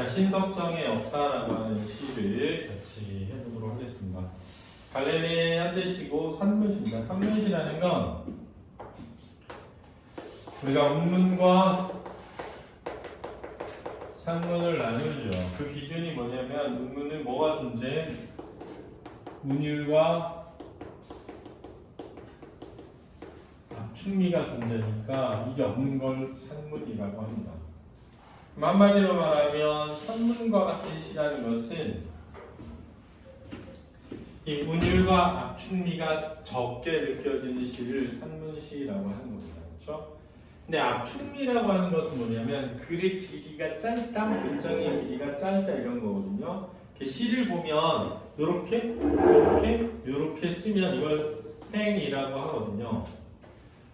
자, 신석정의 역사라고 하는 시를 같이 해보도록 하겠습니다. 갈래리 한 대시고 산문시입니다. 산문시라는 건 우리가 운문과 산문을 나누죠. 그 기준이 뭐냐면 운문은 뭐가 존재해? 운율과 압축미가 존재하니까 이게 없는 걸 산문이라고 합니다. 한마디로 말하면 산문과 같은 시라는 것은 이 운율과 압축미가 적게 느껴지는 시를 산문시라고 하는 겁니다. 그렇죠? 근데 압축미라고 하는 것은 뭐냐면 글의 길이가 짧다, 문장의 길이가 짧다 이런 거거든요. 시를 보면 요렇게 쓰면 이걸 행이라고 하거든요.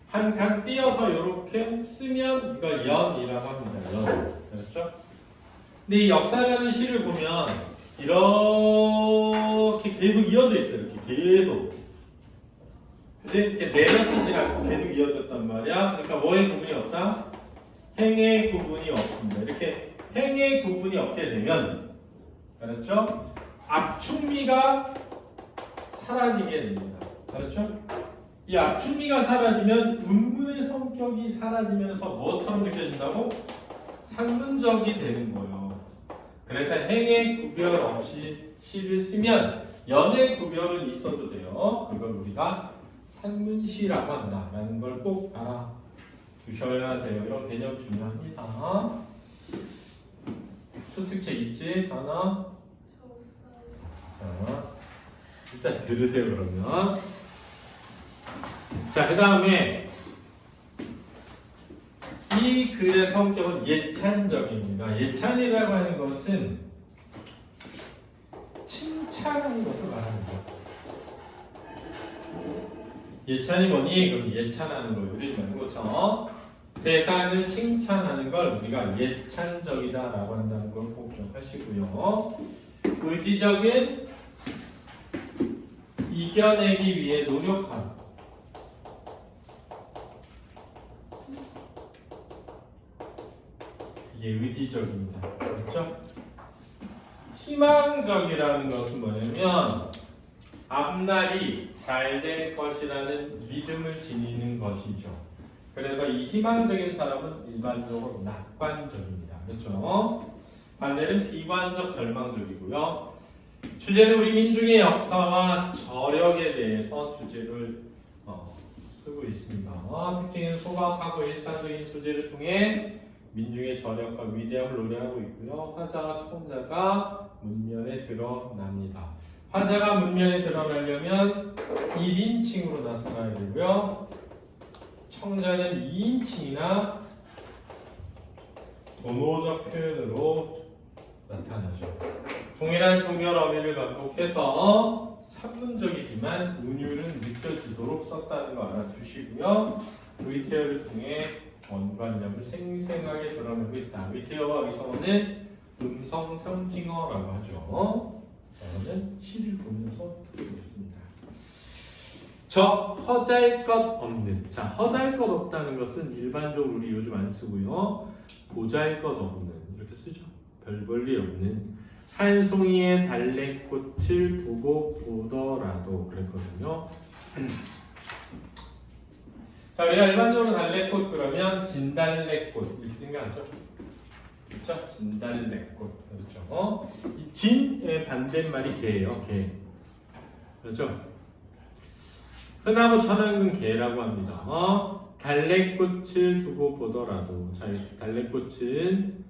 한 칸 띄어서 이렇게 쓰면 이걸 연이라고 합니다. 연. 그렇죠? 근데 이 역사라는 시를 보면 이렇게 계속 이어져 있어요. 이렇게 계속. 그치? 이렇게 내려 쓰지 않고 계속 이어졌단 말이야. 그러니까 뭐의 구분이 없다? 행의 구분이 없습니다. 이렇게 행의 구분이 없게 되면, 그렇죠? 압축미가 사라지게 됩니다. 그렇죠? 이 압축미가 사라지면 운문의 성격이 사라지면서 뭐처럼 느껴진다고? 상문적이 되는 거예요. 그래서 행의 구별 없이 시를 쓰면 연의 구별은 있어도 돼요. 그걸 우리가 산문시라고 한다라는 걸 꼭 알아두셔야 돼요. 이런 개념 중요합니다. 수특책 있지? 하나? 자, 일단 들으세요 그러면. 자, 그 다음에 이 글의 성격은 예찬적입니다. 예찬이라고 하는 것은 칭찬하는 것을 말하는 거예요. 예찬이 뭐니? 그럼 예찬하는 거예요. 그러지 말고 저 대상을 칭찬하는 걸 우리가 예찬적이다라고 한다는 걸 꼭 기억하시고요. 의지적인 이겨내기 위해 노력함. 이게 의지적입니다. 그렇죠? 희망적이라는 것은 뭐냐면 앞날이 잘 될 것이라는 믿음을 지니는 것이죠. 그래서 이 희망적인 사람은 일반적으로 낙관적입니다. 그렇죠? 반대는 비관적 절망적이고요. 주제는 우리 민중의 역사와 저력에 대해서 주제를 쓰고 있습니다. 특징은 소박하고 일상적인 소재를 통해 민중의 저력과 위대함을 노래하고 있고요. 화자와 청자가 문면에 드러납니다. 화자가 문면에 드러나려면 1인칭으로 나타나야 되고요. 청자는 2인칭이나 도노적 표현으로 나타나죠. 동일한 종결 어미를 반복해서 산문적이지만 운율은 느껴지도록 썼다는 거 알아두시고요. 의태어를 통해 원관념을 생생하게 드러내고 있다. 의태어와 의성어는 음성 상징어라고 하죠. 저는 시를 보면서 들어보겠습니다. 허잘 것 없는. 자, 허잘 것 없다는 것은 일반적으로 우리 요즘 안 쓰고요. 보잘 것 없는 이렇게 쓰죠. 별 볼 일 없는. 한 송이의 달래꽃을 두고 보더라도 그랬거든요. 자, 우리가 일반적으로 달래꽃 그러면 진달래꽃 이렇게 생각하죠. 그렇죠? 진달래꽃. 그렇죠? 이 진의 반대말이 개예요. 개. 그렇죠? 흔하고 천한근 개라고 합니다. 달래꽃을 두고 보더라도, 자, 달래꽃은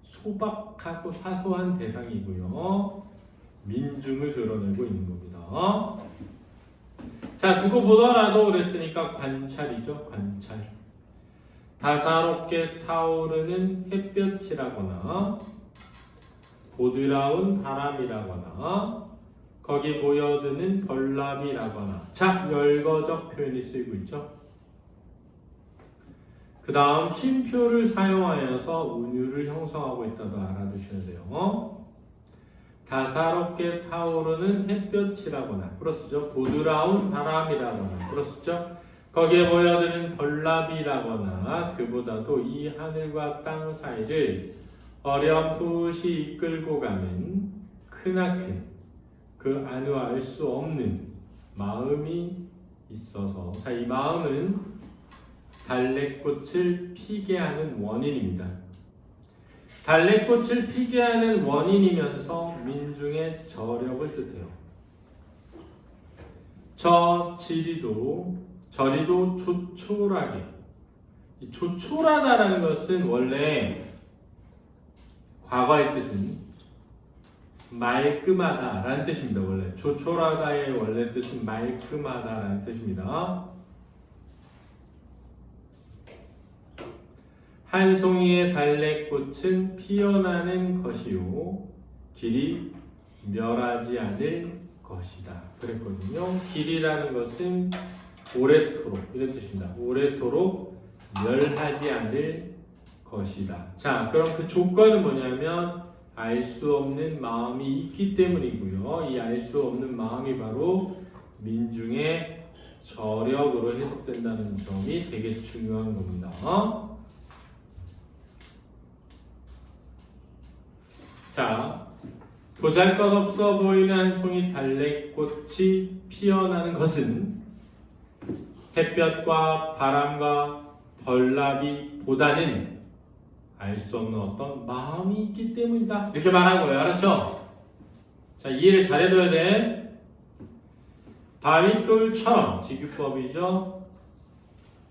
소박하고 사소한 대상이고요. 민중을 드러내고 있는 겁니다. 자, 두고 보더라도 그랬으니까 관찰이죠. 관찰. 다사롭게 타오르는 햇볕이라거나 보드라운 바람이라거나 거기 모여드는 벌나비라거나. 자, 열거적 표현이 쓰이고 있죠. 그 다음 쉼표를 사용하여서 운율을 형성하고 있다도 알아두셔야 돼요. 다사롭게 타오르는 햇볕이라거나 플러스죠. 보드라운 바람이라거나 플러스죠. 거기에 모여드는 벌나비라거나 그보다도 이 하늘과 땅 사이를 어렴풋이 이끌고 가는 크나큰 그 아누알 수 없는 마음이 있어서, 자, 이 마음은 달래꽃을 피게 하는 원인입니다. 달래꽃을 피게 하는 원인이면서 민중의 저력을 뜻해요. 저리도 조촐하게. 이 조촐하다라는 것은 원래 과거의 뜻은 말끔하다라는 뜻입니다. 원래 조촐하다의 원래 뜻은 말끔하다라는 뜻입니다. 한 송이의 달래꽃은 피어나는 것이요 길이 멸하지 않을 것이다 그랬거든요. 길이라는 것은 오래도록 이런 뜻입니다. 오래도록 멸하지 않을 것이다. 자, 그럼 그 조건은 뭐냐면 알 수 없는 마음이 있기 때문이고요. 이 알 수 없는 마음이 바로 민중의 저력으로 해석된다는 점이 되게 중요한 겁니다. 자, 보잘것없어 보이는 한 송이 달래꽃이 피어나는 것은 햇볕과 바람과 벌나비보다는 알 수 없는 어떤 마음이 있기 때문이다. 이렇게 말한 거예요. 알았죠? 자, 이해를 잘해둬야 돼. 바윗돌처럼 지규법이죠.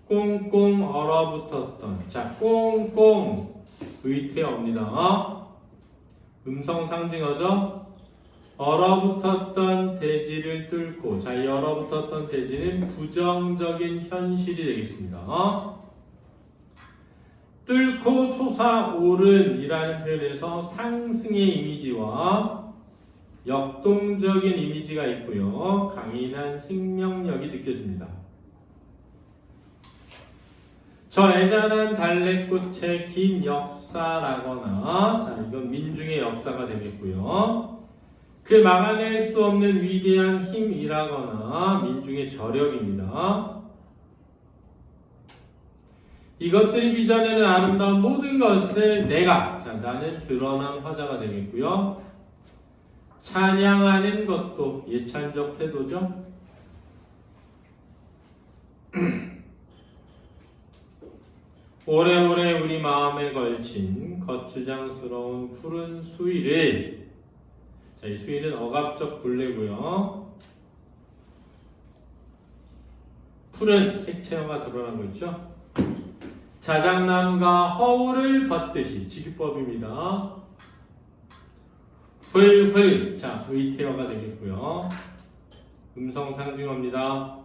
꽁꽁 얼어붙었던. 자, 꽁꽁 의태어입니다. 음성 상징어죠. 얼어붙었던 대지를 뚫고. 자, 이 얼어붙었던 대지는 부정적인 현실이 되겠습니다. 뚫고 솟아오른이라는 표현에서 상승의 이미지와 역동적인 이미지가 있고요. 강인한 생명력이 느껴집니다. 저 애잔한 달래꽃의 긴 역사라거나, 자, 이건 민중의 역사가 되겠고요. 그 막아낼 수 없는 위대한 힘이라거나 민중의 저력입니다. 이것들이 빚어내는 아름다운 모든 것을 내가, 자, 나는 드러난 화자가 되겠고요. 찬양하는 것도 예찬적 태도죠. 오래오래 우리 마음에 걸친 거추장스러운 푸른 수위를, 자, 이 수위는 억압적 굴레고요. 푸른 색채가 드러나고 있죠. 자작나무가 허울을 벗듯이 지규법입니다. 훌훌, 자, 의태어가 되겠고요. 음성 상징어입니다.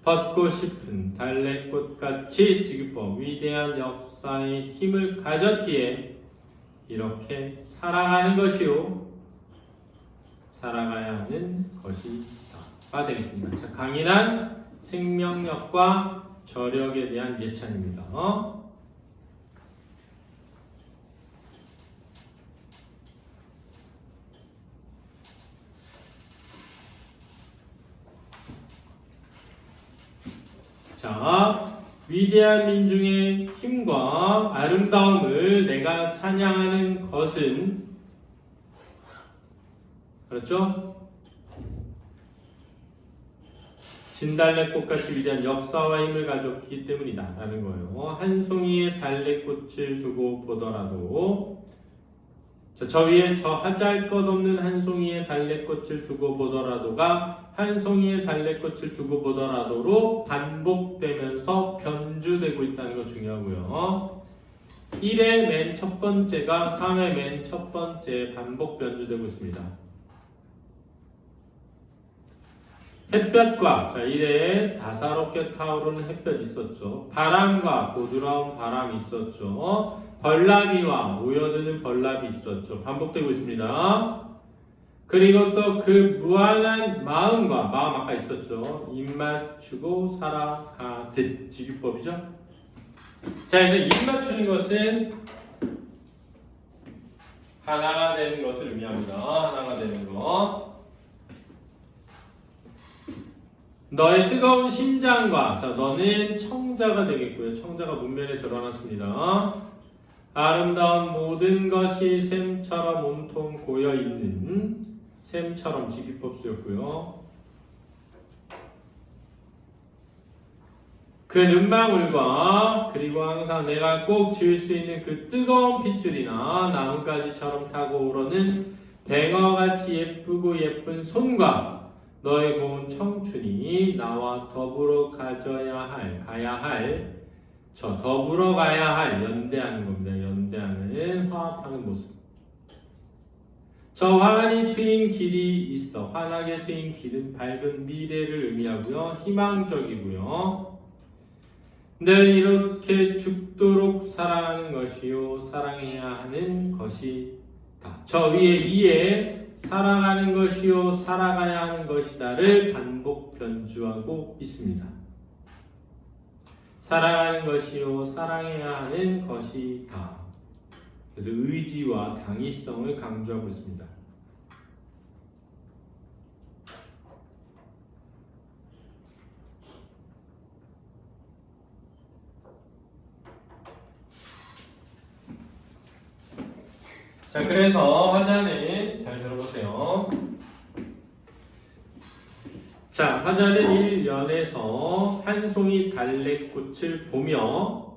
벗고 싶은 달래꽃같이 지규법, 위대한 역사의 힘을 가졌기에 이렇게 살아가는 것이요 살아가야 하는 것이다가 되겠습니다. 자, 강인한 생명력과 저력에 대한 예찬입니다. 자, 위대한 민중의 힘과 아름다움을 내가 찬양하는 것은, 그렇죠? 진달래꽃같이 위대한 역사와 힘을 가졌기 때문이다 라는 거예요. 한 송이의 달래꽃을 두고 보더라도, 저 위에 저 하잘것없는 한 송이의 달래꽃을 두고 보더라도가 한 송이의 달래꽃을 두고 보더라도로 반복되면서 변주되고 있다는 거 중요하고요. 1의 맨 첫 번째가 3의 맨 첫 번째 반복 변주되고 있습니다. 햇볕과, 자, 1에 다사롭게 타오르는 햇볕 있었죠. 바람과 부드러운 바람이 있었죠. 벌나비와 모여드는 벌나비 있었죠. 반복되고 있습니다. 그리고 또 그 무한한 마음과, 마음 아까 있었죠. 입 맞추고 살아가듯 지규법이죠. 자, 그래서 입 맞추는 것은 하나가 되는 것을 의미합니다. 하나가 되는 것. 너의 뜨거운 심장과, 자, 너는 청자가 되겠고요. 청자가 문면에 드러났습니다. 아름다운 모든 것이 샘처럼 온통 고여있는 샘처럼 직위법 쓰였고요. 그 눈망울과 그리고 항상 내가 꼭 지을 수 있는 그 뜨거운 핏줄이나 나뭇가지처럼 타고 오르는 뱅어같이 예쁘고 예쁜 손과 너의 고운 청춘이 나와 더불어 더불어 가야 할 연대하는 겁니다. 연대하는 화합하는 모습. 저 환하게 트인 길이 있어. 환하게 트인 길은 밝은 미래를 의미하고요. 희망적이고요. 늘 이렇게 죽도록 사랑하는 것이요. 사랑해야 하는 것이다. 저 위에 이에 사랑하는 것이요. 살아가야 하는 것이다를 반복 변주하고 있습니다. 사랑하는 것이요. 사랑해야 하는 것이다. 그래서 의지와 당위성을 강조하고 있습니다. 자, 그래서 화자는 잘 들어보세요. 자, 화자는 1년에서 한 송이 달래꽃을 보며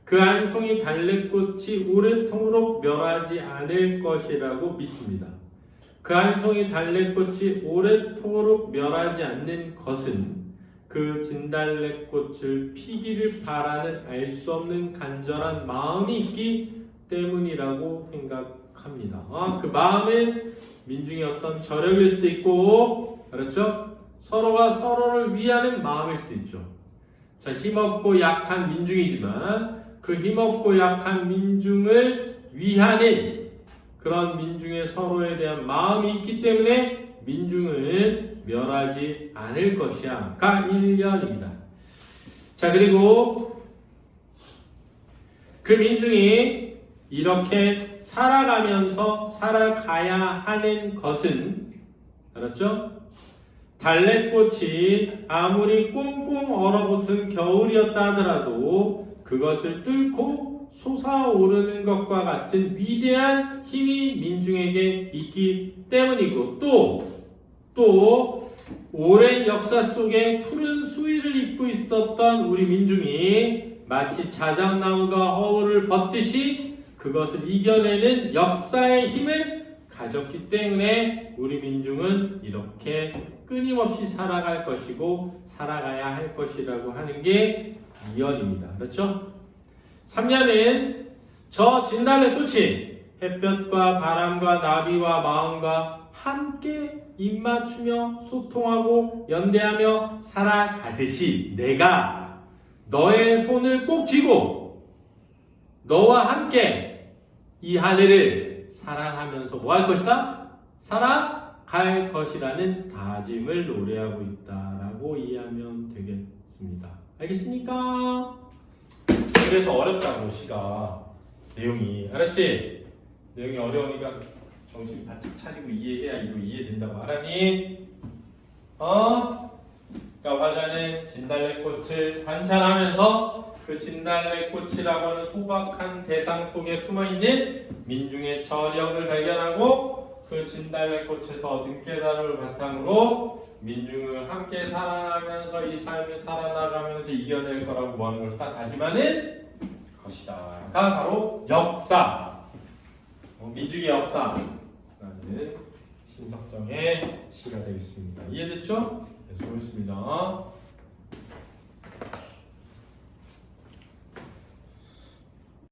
그 한 송이 달래꽃이 오래도록 멸하지 않을 것이라고 믿습니다. 그 한 송이 달래꽃이 오래도록 멸하지 않는 것은 그 진달래꽃을 피기를 바라는 알 수 없는 간절한 마음이 있기 때문이라고 생각합니다. 그 마음은 민중의 어떤 저력일 수도 있고, 그렇죠? 서로가 서로를 위하는 마음일 수도 있죠. 자, 힘없고 약한 민중이지만 그 힘없고 약한 민중을 위하는 그런 민중의 서로에 대한 마음이 있기 때문에 민중은 멸하지 않을 것이야가 1년입니다. 자, 그리고 그 민중이 이렇게 살아가면서 살아가야 하는 것은, 알았죠? 달래꽃이 아무리 꽁꽁 얼어붙은 겨울이었다 하더라도 그것을 뚫고 솟아오르는 것과 같은 위대한 힘이 민중에게 있기 때문이고, 또 오랜 역사 속에 푸른 수위를 입고 있었던 우리 민중이 마치 자작나무가 허울을 벗듯이 그것을 이겨내는 역사의 힘을 가졌기 때문에 우리 민중은 이렇게 끊임없이 살아갈 것이고 살아가야 할 것이라고 하는 게 2년입니다. 그렇죠? 3년은 저 진달래꽃이 햇볕과 바람과 나비와 마음과 함께 입맞추며 소통하고 연대하며 살아가듯이 내가 너의 손을 꼭 쥐고 너와 함께 이 하늘을 사랑하면서 뭐 할 것이다? 살아갈 것이라는 다짐을 노래하고 있다라고 이해하면 되겠습니다. 알겠습니까? 그래서 어렵다고 시가 내용이, 알았지? 내용이 어려우니까 정신 바짝 차리고 이해해야 이거 이해된다고 알았니? 그러니까 화자는 진달래꽃을 관찰하면서 그 진달래꽃이라고 하는 소박한 대상 속에 숨어있는 민중의 저력을 발견하고 그 진달래꽃에서 얻은 깨달음을 바탕으로 민중을 함께 살아가면서 이 삶을 살아나가면서 이겨낼 거라고 뭐 하는 것을 다 다짐하는 것이다. 가 바로 역사, 민중의 역사라는 신석정의 시가 되겠습니다. 이해됐죠? 네, 수고했습니다.